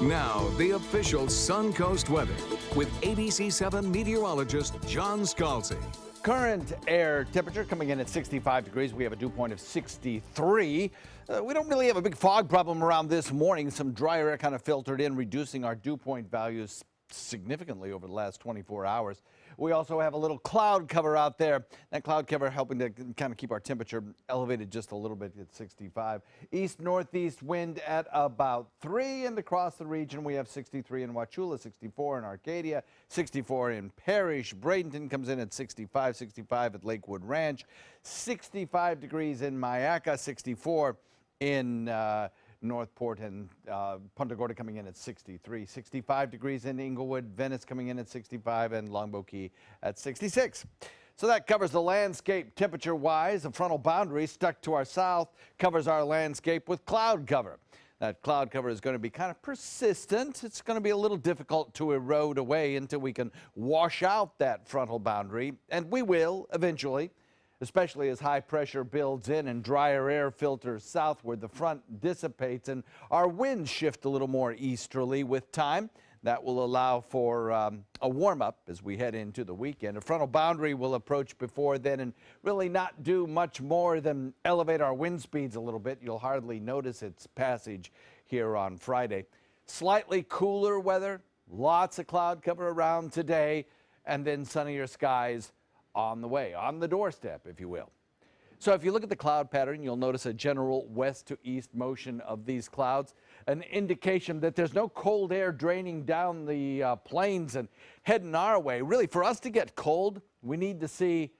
Now, the official Suncoast weather with ABC7 meteorologist John Scalzi. Current air temperature coming in at 65 degrees. We have a dew point of 63. We don't really have a big fog problem around this morning. Some drier air kind of filtered in, reducing our dew point values significantly over the last 24 hours. We also have a little cloud cover out there. That cloud cover helping to kind of keep our temperature elevated just a little bit at 65. East-northeast wind at about 3, and across the region we have 63 in Wauchula, 64 in Arcadia, 64 in Parrish. Bradenton comes in at 65, 65 at Lakewood Ranch, 65 degrees in Mayaca, 64 in Northport, and Punta Gorda coming in at 63. 65 degrees in Inglewood, Venice coming in at 65, and Longboat Key at 66. So that covers the landscape temperature-wise. The frontal boundary stuck to our south covers our landscape with cloud cover. That cloud cover is going to be kind of persistent. It's going to be a little difficult to erode away until we can wash out that frontal boundary, and we will eventually, especially as high pressure builds in and drier air filters southward. The front dissipates and our winds shift a little more easterly with time. That will allow for a warm-up as we head into the weekend. A frontal boundary will approach before then and really not do much more than elevate our wind speeds a little bit. You'll hardly notice its passage here on Friday. Slightly cooler weather, lots of cloud cover around today, and then sunnier skies on the way, on the doorstep, if you will. So if you look at the cloud pattern, you'll notice a general west to east motion of these clouds, an indication that there's no cold air draining down the plains and heading our way. Really, for us to get cold, we need to see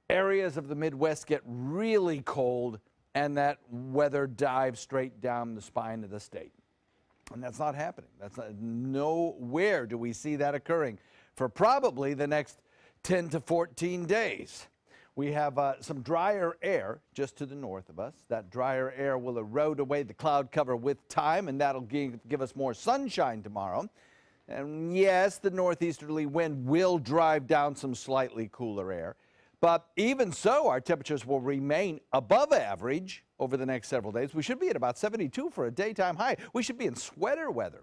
areas of the Midwest get really cold and that weather dive straight down the spine of the state. And that's not happening. Nowhere do we see that occurring for probably the next 10 to 14 days. We have some drier air just to the north of us. That drier air will erode away the cloud cover with time, and that'll give us more sunshine tomorrow. And yes, the northeasterly wind will drive down some slightly cooler air. But even so, our temperatures will remain above average over the next several days. We should be at about 72 for a daytime high. We should be in sweater weather.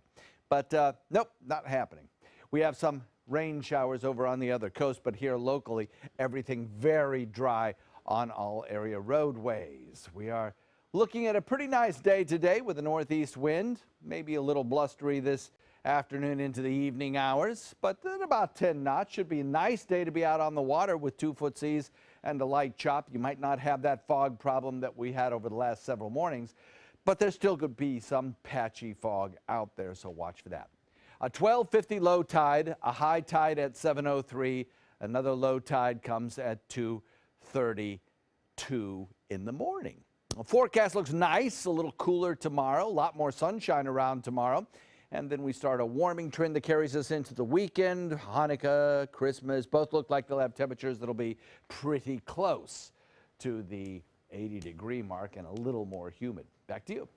But nope, not happening. We have some rain showers over on the other coast, but here locally, everything very dry on all area roadways. We are looking at a pretty nice day today with a northeast wind, maybe a little blustery this afternoon into the evening hours, but at about 10 knots. Should be a nice day to be out on the water with 2-foot seas and a light chop. You might not have that fog problem that we had over the last several mornings, but there still could be some patchy fog out there, so watch for that. A 12:50 low tide, a high tide at 7:03. Another low tide comes at 2:32 in the morning. The forecast looks nice, a little cooler tomorrow, a lot more sunshine around tomorrow. And then we start a warming trend that carries us into the weekend. Hanukkah, Christmas, both look like they'll have temperatures that'll be pretty close to the 80-degree mark and a little more humid. Back to you.